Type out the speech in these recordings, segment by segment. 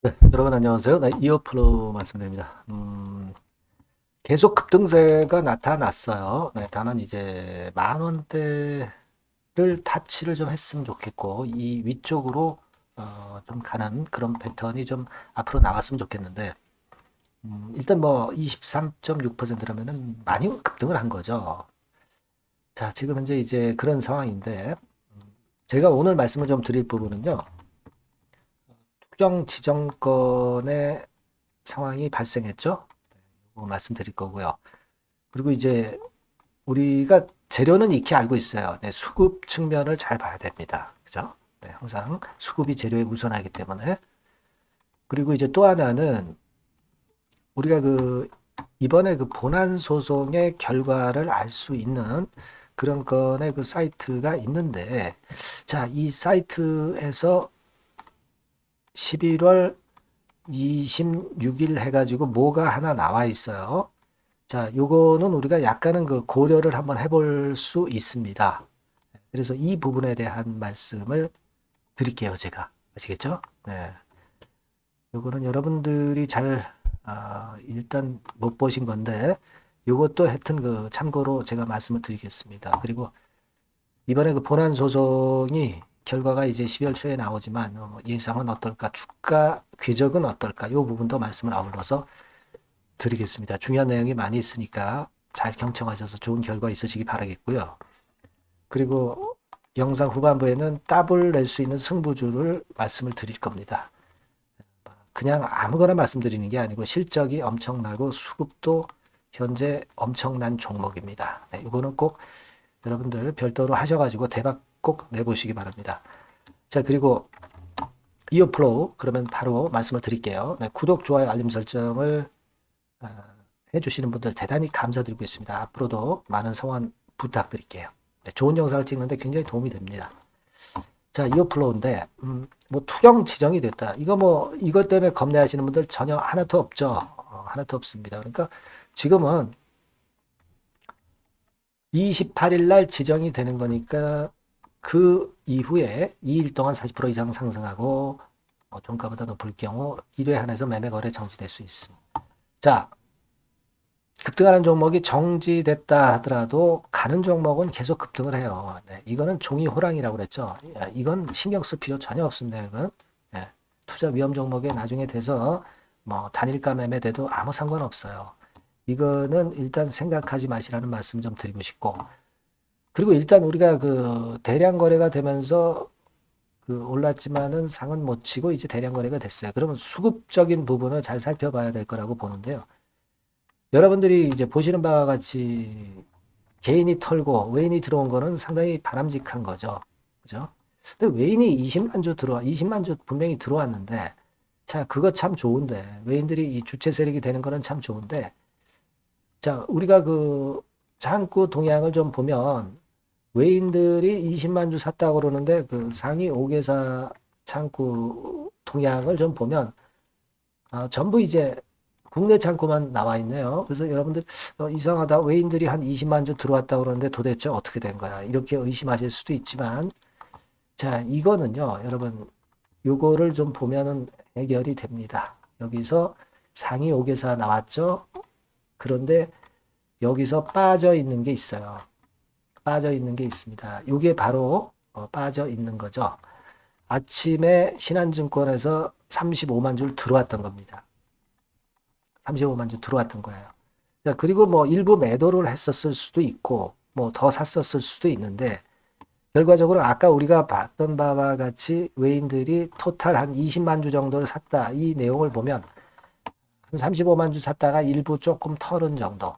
네, 여러분 안녕하세요. 이어플로 말씀드립니다. 계속 급등세가 나타났어요. 네, 다만 이제 만 원대를 타치를 좀 했으면 좋겠고, 이 위쪽으로 좀 가는 그런 패턴이 좀 앞으로 나왔으면 좋겠는데, 일단 뭐 23.6%라면은 많이 급등을 한 거죠. 자, 지금 현재 이제 그런 상황인데, 제가 오늘 말씀을 좀 드릴 부분은요, 투정 지정권의 상황이 발생했죠. 말씀드릴 거고요. 그리고 이제 우리가 재료는 익히 알고 있어요. 네, 수급 측면을 잘 봐야 됩니다. 그죠? 네, 항상 수급이 재료에 우선하기 때문에. 그리고 이제 또 하나는 우리가 이번에 본안 소송의 결과를 알 수 있는 그런 건의 사이트가 있는데, 자, 이 사이트에서 11월 26일 해가지고 뭐가 하나 나와 있어요. 자, 요거는 우리가 약간은 고려를 한번 해볼 수 있습니다. 그래서 이 부분에 대한 말씀을 드릴게요, 제가. 아시겠죠? 네. 요거는 여러분들이 일단 못 보신 건데, 요것도 하여튼 참고로 제가 말씀을 드리겠습니다. 그리고 이번에 본안 소송이 결과가 이제 12월 초에 나오지만, 예상은 어떨까? 주가 궤적은 어떨까? 요 부분도 말씀을 아울러서 드리겠습니다. 중요한 내용이 많이 있으니까 잘 경청하셔서 좋은 결과 있으시기 바라겠고요. 그리고 영상 후반부에는 답을 낼 수 있는 승부주를 말씀을 드릴 겁니다. 그냥 아무거나 말씀드리는 게 아니고 실적이 엄청나고 수급도 현재 엄청난 종목입니다. 네, 이거는 꼭 여러분들 별도로 하셔가지고 대박 꼭 내보시기 바랍니다. 자, 그리고 이어플로우 그러면 바로 말씀을 드릴게요. 네, 구독, 좋아요, 알림 설정을 해주시는 분들 대단히 감사드리고 있습니다. 앞으로도 많은 성원 부탁드릴게요. 네, 좋은 영상을 찍는데 굉장히 도움이 됩니다. 자, 이어플로우인데, 뭐 투경 지정이 됐다. 이것 때문에 겁내하시는 분들 전혀 하나도 없죠. 하나도 없습니다. 그러니까 지금은 28일 날 지정이 되는 거니까 그 이후에 2일 동안 40% 이상 상승하고 종가보다 높을 경우 1회 한해서 매매 거래 정지될 수 있습니다. 자, 급등하는 종목이 정지됐다 하더라도 가는 종목은 계속 급등을 해요. 네, 이거는 종이 호랑이라고 그랬죠. 이건 신경 쓸 필요 전혀 없습니다. 이건 투자 위험 종목에 나중에 돼서 뭐 단일가 매매돼도 아무 상관없어요. 이거는 일단 생각하지 마시라는 말씀 좀 드리고 싶고, 그리고 일단 우리가 대량 거래가 되면서 올랐지만은 상은 못 치고 이제 대량 거래가 됐어요. 그러면 수급적인 부분을 잘 살펴봐야 될 거라고 보는데요. 여러분들이 이제 보시는 바와 같이 개인이 털고 외인이 들어온 거는 상당히 바람직한 거죠. 그죠? 근데 외인이 20만 주 분명히 들어왔는데, 자, 그거 참 좋은데, 외인들이 이 주체 세력이 되는 거는 참 좋은데, 자, 우리가 창구 동향을 좀 보면, 외인들이 20만 주 샀다고 그러는데, 상위 5개사 창구 동향을 좀 보면, 전부 이제 국내 창고만 나와 있네요. 그래서 여러분들 이상하다. 외인들이 한 20만 주 들어왔다고 그러는데 도대체 어떻게 된 거야? 이렇게 의심하실 수도 있지만, 자, 이거는요, 여러분, 요거를 좀 보면은 해결이 됩니다. 여기서 상위 5개사 나왔죠? 그런데 여기서 빠져 있는 게 있어요. 빠져 있는 게 있습니다. 요게 바로 빠져 있는 거죠. 아침에 신한증권에서 35만 줄 들어왔던 겁니다. 35만 주 들어왔던 거예요. 자, 그리고 뭐 일부 매도를 했었을 수도 있고, 뭐 더 샀었을 수도 있는데, 결과적으로 아까 우리가 봤던 바와 같이 외인들이 토탈 한 20만 주 정도를 샀다. 이 내용을 보면 한 35만 주 샀다가 일부 조금 털은 정도.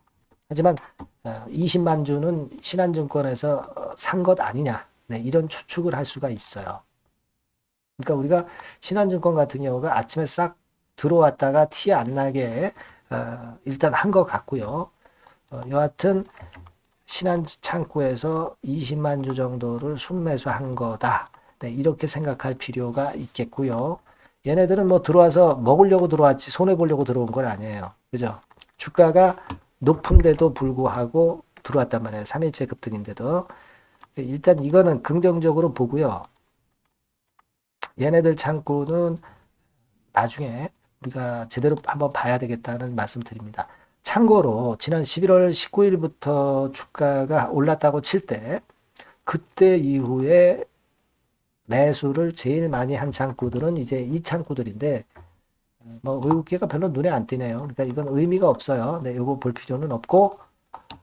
하지만 20만 주는 신한증권에서 산 것 아니냐. 네, 이런 추측을 할 수가 있어요. 그러니까 우리가 신한증권 같은 경우가 아침에 싹 들어왔다가 티 안 나게 일단 한 것 같고요. 여하튼 신한 창구에서 20만 주 정도를 순매수한 거다. 네, 이렇게 생각할 필요가 있겠고요. 얘네들은 뭐 들어와서 먹으려고 들어왔지 손해 보려고 들어온 건 아니에요. 그죠? 주가가 높은데도 불구하고 들어왔단 말이에요. 3일째 급등인데도. 일단 이거는 긍정적으로 보고요. 얘네들 창구는 나중에 우리가 제대로 한번 봐야 되겠다는 말씀 드립니다. 참고로 지난 11월 19일부터 주가가 올랐다고 칠 때 그때 이후에 매수를 제일 많이 한 창구들은 이제 이 창구들인데 뭐 외국계가 별로 눈에 안 띄네요. 그러니까 이건 의미가 없어요. 네, 이거 볼 필요는 없고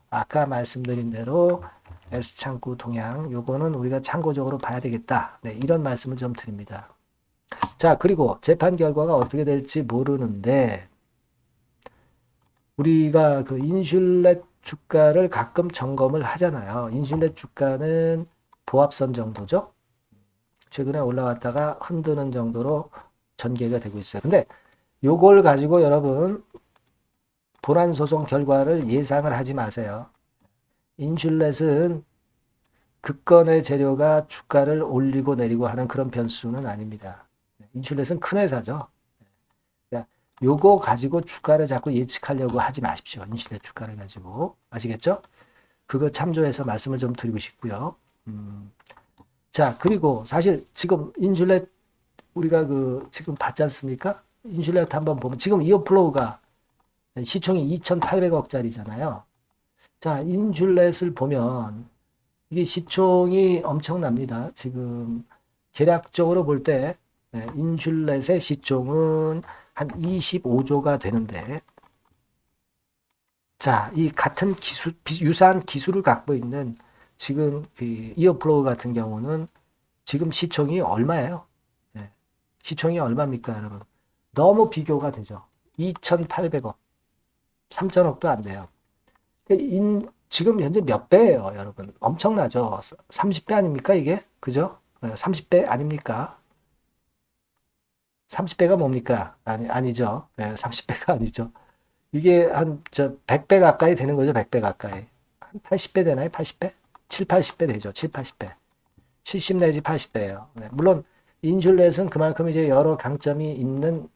아까 말씀드린 대로 S창구 동향 요거는 우리가 참고적으로 봐야 되겠다. 네, 이런 말씀을 좀 드립니다. 자, 그리고 재판 결과가 어떻게 될지 모르는데 우리가 그 인슐렛 주가를 가끔 점검을 하잖아요. 인슐렛 주가는 보합선 정도죠. 최근에 올라왔다가 흔드는 정도로 전개가 되고 있어요. 근데 요걸 가지고 여러분 본안 소송 결과를 예상을 하지 마세요. 인슐렛은 그 건의 재료가 주가를 올리고 내리고 하는 그런 변수는 아닙니다. 인슐렛은 큰 회사죠. 그러니까 요거 가지고 주가를 자꾸 예측하려고 하지 마십시오. 인슐렛 주가를 가지고. 아시겠죠? 그거 참조해서 말씀을 좀 드리고 싶고요. 자, 그리고 사실 지금 인슐렛 우리가 그 지금 봤지 않습니까? 인슐렛 한번 보면 지금 이어플로우가 시총이 2,800억짜리잖아요. 자, 인슐렛을 보면 이게 시총이 엄청납니다. 지금 계략적으로 볼 때 인슐렛의 시총은 한 25조가 되는데 자, 이 같은 기술, 유사한 기술을 갖고 있는 지금 그 이어플로우 같은 경우는 지금 시총이 얼마예요? 네. 시총이 얼마입니까, 여러분? 너무 비교가 되죠. 2,800억, 3,000억도 안 돼요. 지금 현재 몇 배예요, 여러분? 엄청나죠? 30배 아닙니까, 이게? 그죠? 30배 아닙니까? 30배가 뭡니까? 아니죠. 30배가 아니죠. 이게 한, 100배 가까이 되는 거죠, 100배 가까이. 한 80배 되나요? 80배? 7, 80배 되죠, 7, 80배. 70 내지 80배예요. 물론, 인슐렛은 그만큼 이제 여러 강점이 있는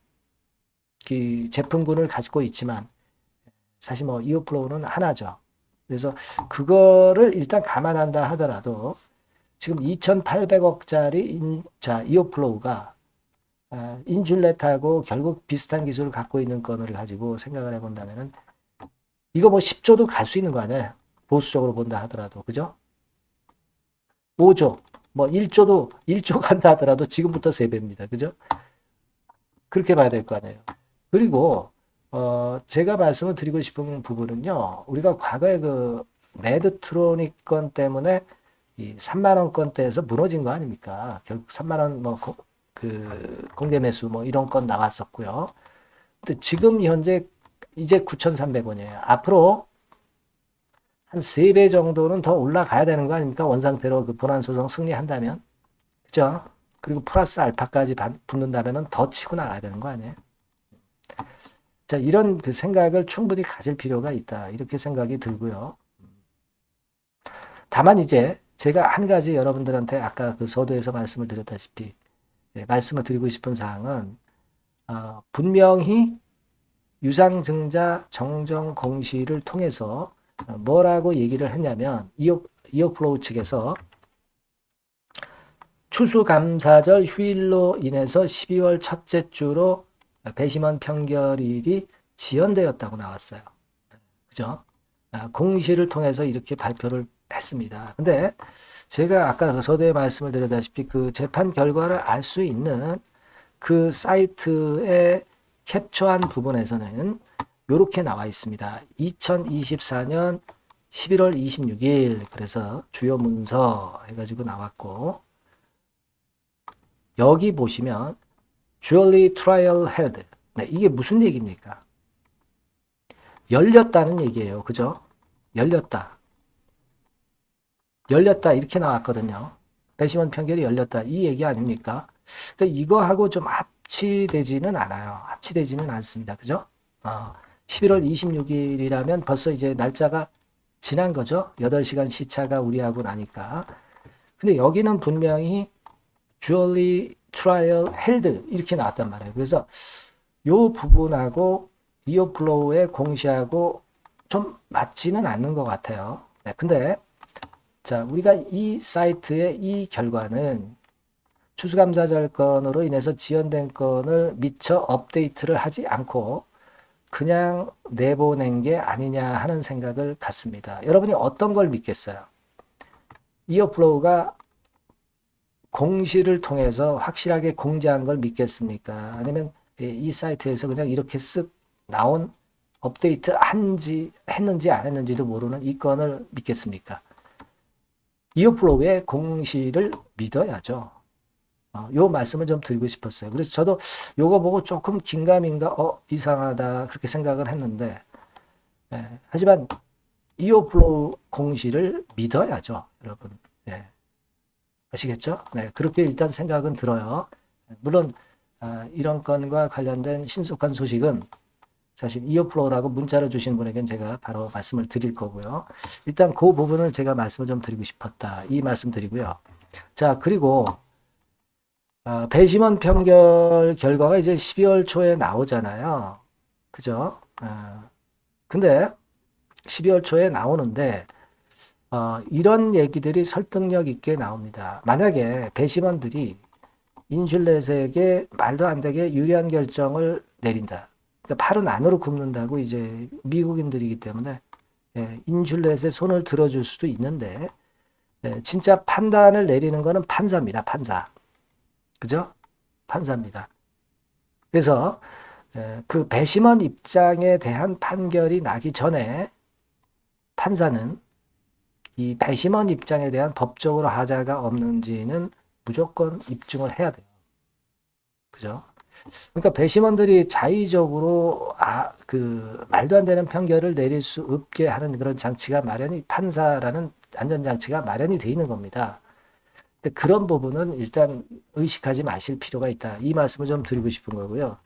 그 제품군을 가지고 있지만, 사실 뭐, 이어플로우는 하나죠. 그래서 그거를 일단 감안한다 하더라도 지금 2,800억짜리 이어플로우가 인슐렛하고 결국 비슷한 기술을 갖고 있는 건을 가지고 생각을 해본다면은 이거 뭐 10조도 갈 수 있는 거 아니에요? 보수적으로 본다 하더라도 그죠? 5조 뭐 1조 간다 하더라도 지금부터 3배입니다. 그죠? 그렇게 봐야 될 거 아니에요. 그리고 제가 말씀을 드리고 싶은 부분은요. 우리가 과거에 그 매드트로닉 건 때문에 이 3만 원권대에서 무너진 거 아닙니까? 결국 3만 원 뭐 그 공개 매수 뭐 이런 건 나왔었고요. 근데 지금 현재 이제 9,300원이에요. 앞으로 한 3배 정도는 더 올라가야 되는 거 아닙니까? 원상태로 그 본안 소송 승리한다면. 그죠? 그리고 플러스 알파까지 붙는다면 더 치고 나가야 되는 거 아니에요? 자, 이런 그 생각을 충분히 가질 필요가 있다. 이렇게 생각이 들고요. 다만 이제 제가 한 가지 여러분들한테 아까 그 서두에서 말씀을 드렸다시피 말씀을 드리고 싶은 사항은 분명히 유상증자 정정 공시를 통해서 뭐라고 얘기를 했냐면 이어플로우 측에서 추수감사절 휴일로 인해서 12월 첫째 주로 배심원 평결일이 지연되었다고 나왔어요. 그죠? 공시를 통해서 이렇게 발표를 했습니다. 근데 제가 아까 서두에 말씀을 드렸다시피 그 재판 결과를 알 수 있는 그 사이트에 캡처한 부분에서는 이렇게 나와 있습니다. 2024년 11월 26일 그래서 주요 문서 해가지고 나왔고 여기 보시면 Jury Trial Held 네, 이게 무슨 얘기입니까? 열렸다는 얘기예요. 그죠? 열렸다 이렇게 나왔거든요. 배심원 판결이 열렸다 이 얘기 아닙니까? 그러니까 이거하고 좀 합치되지는 않아요. 합치되지는 않습니다. 그죠? 11월 26일이라면 벌써 이제 날짜가 지난 거죠. 8시간 시차가 우리하고 나니까. 근데 여기는 분명히 Jury Trial Held 이렇게 나왔단 말이에요. 그래서 요 부분하고 이어플로우의 공시하고 좀 맞지는 않는 것 같아요. 네, 근데 자, 우리가 이 사이트의 이 결과는 추수감사절건으로 인해서 지연된 건을 미처 업데이트를 하지 않고 그냥 내보낸 게 아니냐 하는 생각을 갖습니다. 여러분이 어떤 걸 믿겠어요? 이어플로우가 공시를 통해서 확실하게 공지한 걸 믿겠습니까? 아니면 이 사이트에서 그냥 이렇게 쓱 나온 업데이트 했는지 안 했는지도 모르는 이 건을 믿겠습니까? 이어플로우의 공시를 믿어야죠. 요 말씀을 좀 드리고 싶었어요. 그래서 저도 요거 보고 조금 긴가민가 이상하다 그렇게 생각을 했는데 하지만 이어플로우 공시를 믿어야죠, 여러분. 아시겠죠? 네, 그렇게 일단 생각은 들어요. 물론 이런 건과 관련된 신속한 소식은 사실 이어플로우라고 문자를 주신 분에게는 제가 바로 말씀을 드릴 거고요. 일단 그 부분을 제가 말씀을 좀 드리고 싶었다. 이 말씀 드리고요. 자, 그리고 배심원 평결 결과가 이제 12월 초에 나오잖아요. 그죠? 근데 12월 초에 나오는데 이런 얘기들이 설득력 있게 나옵니다. 만약에 배심원들이 인슐렛에게 말도 안 되게 유리한 결정을 내린다. 그러니까 팔은 안으로 굽는다고 이제 미국인들이기 때문에 인슐렛에 손을 들어줄 수도 있는데 진짜 판단을 내리는 거는 판사입니다. 판사. 그죠? 판사입니다. 그래서 그 배심원 입장에 대한 판결이 나기 전에 판사는 이 배심원 입장에 대한 법적으로 하자가 없는지는 무조건 입증을 해야 돼요. 그죠? 그러니까 배심원들이 자의적으로 그 말도 안 되는 판결을 내릴 수 없게 하는 그런 장치가 판사라는 안전장치가 마련이 돼 있는 겁니다. 그런 부분은 일단 의식하지 마실 필요가 있다. 이 말씀을 좀 드리고 싶은 거고요.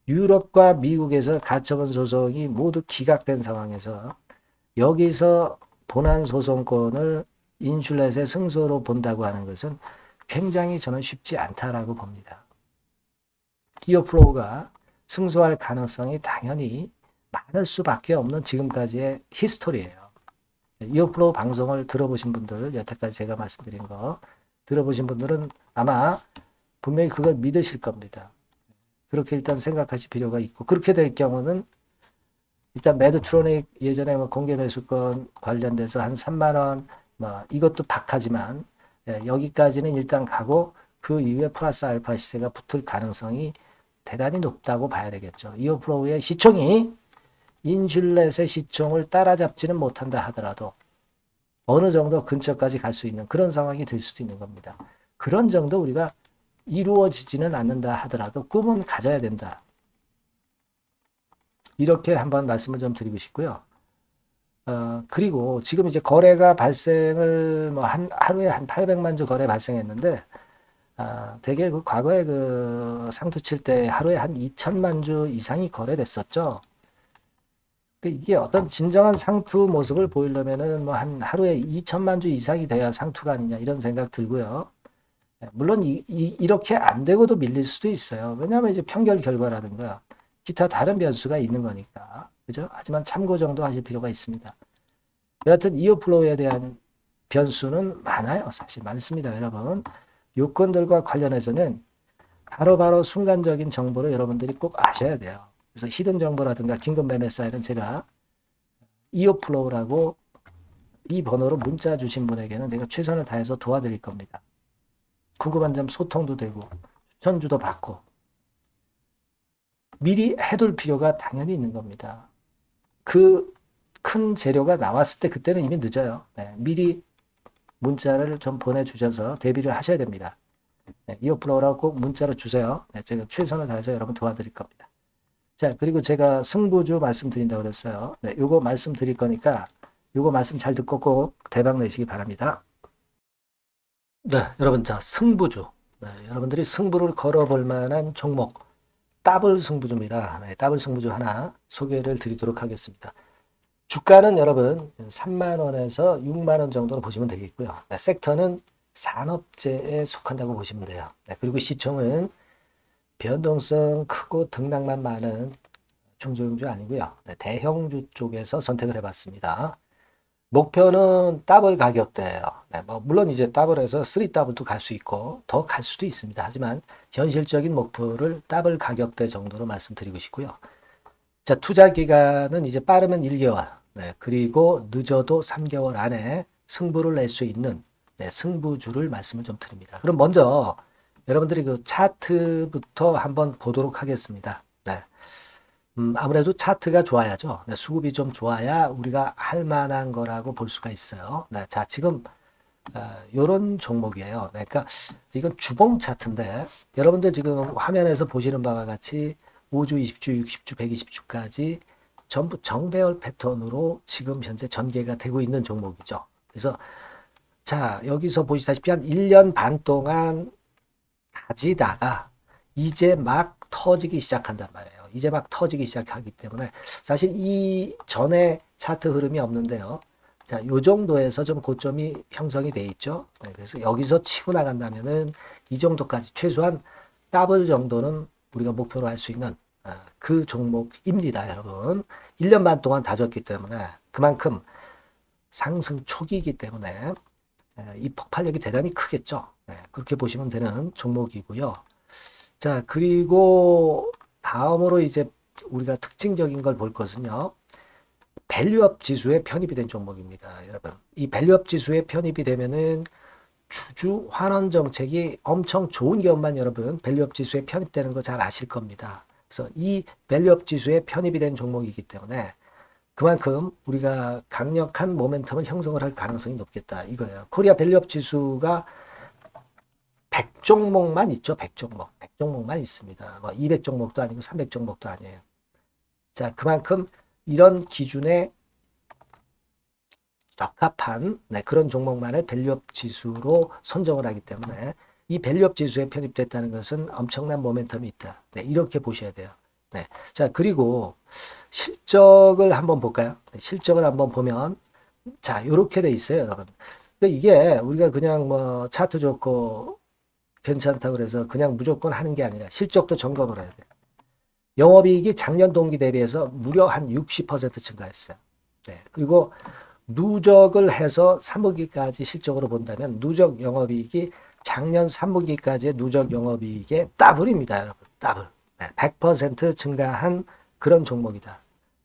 유럽과 미국에서 가처분 소송이 모두 기각된 상황에서 여기서 본안 소송권을 인슐렛의 승소로 본다고 하는 것은 굉장히 저는 쉽지 않다라고 봅니다. 이어플로우가 승소할 가능성이 당연히 많을 수밖에 없는 지금까지의 히스토리예요. 이어플로우 방송을 들어보신 분들, 여태까지 제가 말씀드린 거 들어보신 분들은 아마 분명히 그걸 믿으실 겁니다. 그렇게 일단 생각하실 필요가 있고, 그렇게 될 경우는 일단 매드트로닉 예전에 공개 매수권 관련돼서 한 3만 원, 이것도 박하지만 여기까지는 일단 가고 그 이후에 플러스 알파 시세가 붙을 가능성이 대단히 높다고 봐야 되겠죠. 이어플로우의 시총이 인슐렛의 시총을 따라잡지는 못한다 하더라도 어느 정도 근처까지 갈 수 있는 그런 상황이 될 수도 있는 겁니다. 그런 정도 우리가 이루어지지는 않는다 하더라도 꿈은 가져야 된다. 이렇게 한번 말씀을 좀 드리고 싶고요. 그리고 지금 이제 거래가 발생을 하루에 한 800만 주 거래 발생했는데 되게 그 과거에 그 상투 칠 때 하루에 한 2천만 주 이상이 거래됐었죠. 이게 어떤 진정한 상투 모습을 보이려면은 한 하루에 2천만 주 이상이 돼야 상투가 아니냐 이런 생각 들고요. 물론 이렇게 안 되고도 밀릴 수도 있어요. 왜냐하면 이제 평결 결과라든가 기타 다른 변수가 있는 거니까. 그죠? 하지만 참고 정도 하실 필요가 있습니다. 여하튼 이어플로우에 대한 변수는 많아요. 사실 많습니다. 여러분. 요건들과 관련해서는 바로바로 순간적인 정보를 여러분들이 꼭 아셔야 돼요. 그래서 히든 정보라든가 긴급 매매 사이트는 제가 이어플로우라고 이 번호로 문자 주신 분에게는 내가 최선을 다해서 도와드릴 겁니다. 궁금한 점 소통도 되고 추천주도 받고 미리 해둘 필요가 당연히 있는 겁니다. 그 큰 재료가 나왔을 때 그때는 이미 늦어요. 미리 문자를 좀 보내주셔서 대비를 하셔야 됩니다. 이어플로우라고 꼭 문자로 주세요. 제가 최선을 다해서 여러분 도와드릴 겁니다. 자, 그리고 제가 승부주 말씀드린다고 그랬어요. 요거 말씀드릴 거니까 요거 말씀 잘 듣고 꼭 대박 내시기 바랍니다. 네, 여러분, 자, 승부주. 여러분들이 승부를 걸어볼 만한 종목, 더블 승부주입니다. 더블 승부주 하나 소개를 드리도록 하겠습니다. 주가는 여러분 3만 원에서 6만 원 정도로 보시면 되겠고요. 섹터는 산업재에 속한다고 보시면 돼요. 그리고 시총은 변동성 크고 등락만 많은 중소형주 아니고요. 대형주 쪽에서 선택을 해봤습니다. 목표는 더블 가격대예요. 네, 뭐 물론 이제 더블에서 3 더블도 갈 수 있고 더 갈 수도 있습니다. 하지만 현실적인 목표를 더블 가격대 정도로 말씀드리고 싶고요. 자, 투자 기간은 이제 빠르면 1개월, 네, 그리고 늦어도 3개월 안에 승부를 낼 수 있는 네, 승부주를 말씀을 좀 드립니다. 그럼 먼저 여러분들이 그 차트부터 한번 보도록 하겠습니다. 네. 아무래도 차트가 좋아야죠. 네, 수급이 좀 좋아야 우리가 할 만한 거라고 볼 수가 있어요. 네, 자, 지금 요런 종목이에요. 네, 그러니까 이건 주봉 차트인데 여러분들 지금 화면에서 보시는 바와 같이 5주, 20주, 60주, 120주까지 전부 정배열 패턴으로 지금 현재 전개가 되고 있는 종목이죠. 그래서 자, 여기서 보시다시피 한 1년 반 동안 다지다가 이제 막 터지기 시작한단 말이에요. 이제 막 터지기 시작하기 때문에 사실 이 전에 차트 흐름이 없는데요. 자, 요 정도에서 좀 고점이 형성이 돼 있죠. 네, 그래서 여기서 치고 나간다면은 이 정도까지 최소한 더블 정도는 우리가 목표로 할 수 있는 그 종목입니다, 여러분. 1년 반 동안 다졌기 때문에 그만큼 상승 초기이기 때문에 이 폭발력이 대단히 크겠죠. 네, 그렇게 보시면 되는 종목이고요. 자, 그리고 다음으로 이제 우리가 특징적인 걸 볼 것은요. 밸류업 지수에 편입이 된 종목입니다, 여러분. 이 밸류업 지수에 편입이 되면은 주주 환원 정책이 엄청 좋은 기업만 여러분 밸류업 지수에 편입되는 거 잘 아실 겁니다. 그래서 이 밸류업 지수에 편입이 된 종목이기 때문에 그만큼 우리가 강력한 모멘텀을 형성을 할 가능성이 높겠다 이거예요. 코리아 밸류업 지수가 100종목만 있죠. 100종목. 100종목만 있습니다. 뭐 200종목도 아니고 300종목도 아니에요. 자, 그만큼 이런 기준에 적합한 그런 종목만을 밸류업 지수로 선정을 하기 때문에 이 밸류업 지수에 편입됐다는 것은 엄청난 모멘텀이 있다. 네, 이렇게 보셔야 돼요. 네. 자, 그리고 실적을 한번 볼까요? 네, 실적을 한번 보면 자, 이렇게 돼 있어요, 여러분. 그러니까 이게 우리가 그냥 뭐 차트 좋고 괜찮다고 그래서 그냥 무조건 하는 게 아니라 실적도 점검을 해야 돼요. 영업이익이 작년 동기 대비해서 무려 한 60% 증가했어요. 네. 그리고 누적을 해서 3분기까지 실적으로 본다면 누적 영업이익이 작년 3분기까지의 누적 영업이익의 더블입니다, 여러분. 더블. 네. 100% 증가한 그런 종목이다.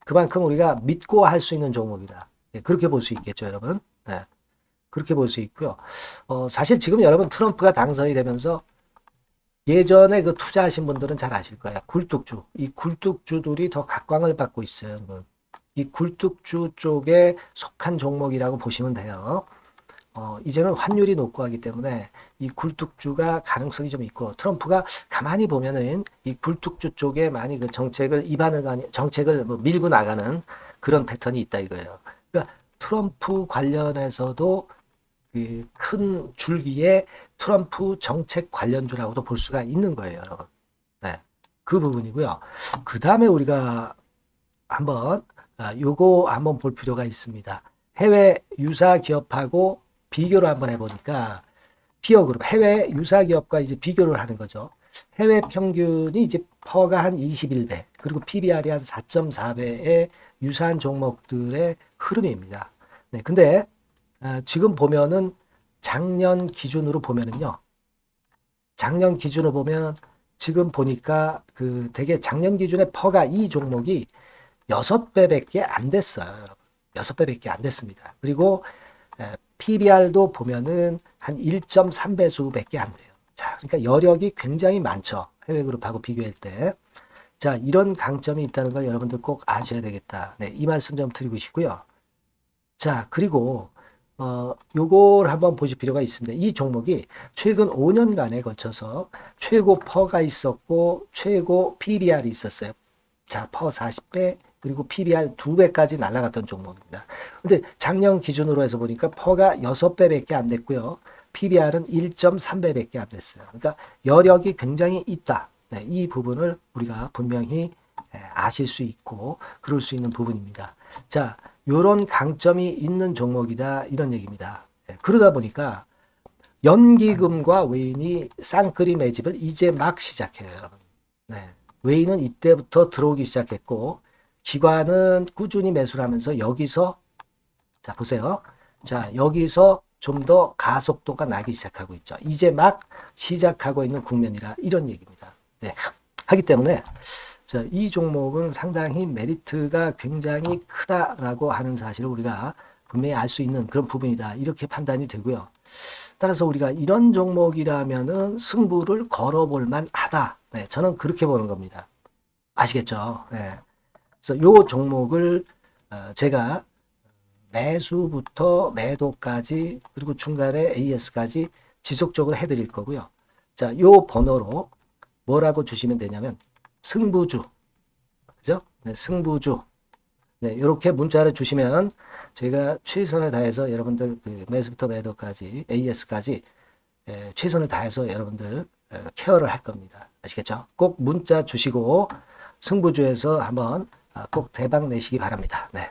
그만큼 우리가 믿고 할 수 있는 종목이다. 네. 그렇게 볼 수 있겠죠, 여러분. 네. 그렇게 볼 수 있고요. 사실 지금 여러분 트럼프가 당선이 되면서 예전에 그 투자하신 분들은 잘 아실 거예요. 굴뚝주. 이 굴뚝주들이 더 각광을 받고 있어요. 이 굴뚝주 쪽에 속한 종목이라고 보시면 돼요. 이제는 환율이 높고 하기 때문에 이 굴뚝주가 가능성이 좀 있고 트럼프가 가만히 보면은 이 굴뚝주 쪽에 많이 그 정책을 뭐 밀고 나가는 그런 패턴이 있다 이거예요. 그러니까 트럼프 관련해서도 그 큰 줄기에 트럼프 정책 관련주라고도 볼 수가 있는 거예요, 여러분. 네, 그 부분이고요. 그 다음에 우리가 한번 요거 한번 볼 필요가 있습니다. 해외 유사 기업하고 비교를 한번 해보니까 피어그룹 해외 유사 기업과 이제 비교를 하는 거죠. 해외 평균이 이제 퍼가 한 21배 그리고 PBR이 한 4.4배의 유사한 종목들의 흐름입니다. 네, 근데 지금 보면은 작년 기준으로 보면은요. 작년 기준으로 보면 지금 보니까 그 되게 작년 기준의 퍼가 이 종목이 6배밖에 안 됐어요. 6배밖에 안 됐습니다. 그리고 PBR도 보면은 한 1.3배수밖에 안 돼요. 자, 그러니까 여력이 굉장히 많죠. 해외 그룹하고 비교할 때. 자, 이런 강점이 있다는 걸 여러분들 꼭 아셔야 되겠다. 네, 이 말씀 좀 드리고 싶고요. 자, 그리고 요걸 한번 보실 필요가 있습니다. 이 종목이 최근 5년간에 걸쳐서 최고 퍼가 있었고 최고 PBR이 있었어요. 자, 퍼 40배 그리고 PBR 2배까지 날아갔던 종목입니다. 근데 작년 기준으로 해서 보니까 퍼가 6배밖에 안 됐고요. PBR은 1.3배밖에 안 됐어요. 그러니까 여력이 굉장히 있다. 네, 이 부분을 우리가 분명히 아실 수 있고 그럴 수 있는 부분입니다. 자, 요런 강점이 있는 종목이다 이런 얘기입니다. 그러다 보니까 연기금과 외인이 쌍끌이 매집을 이제 막 시작해요, 여러분. 네. 외인은 이때부터 들어오기 시작했고 기관은 꾸준히 매수를 하면서 여기서 자, 보세요. 자, 여기서 좀 더 가속도가 나기 시작하고 있죠. 이제 막 시작하고 있는 국면이라 이런 얘기입니다. 네. 하기 때문에 자, 이 종목은 상당히 메리트가 굉장히 크다라고 하는 사실을 우리가 분명히 알 수 있는 그런 부분이다. 이렇게 판단이 되고요. 따라서 우리가 이런 종목이라면은 승부를 걸어볼 만하다. 네, 저는 그렇게 보는 겁니다. 아시겠죠? 네. 그래서 요 종목을 제가 매수부터 매도까지 그리고 중간에 AS까지 지속적으로 해드릴 거고요. 자, 요 번호로 뭐라고 주시면 되냐면 승부주, 그죠? 네, 승부주. 네, 이렇게 문자를 주시면 제가 최선을 다해서 여러분들 그 매수부터 매도까지 AS까지 최선을 다해서 여러분들 케어를 할 겁니다. 아시겠죠? 꼭 문자 주시고 승부주에서 한번 꼭 대박 내시기 바랍니다. 네.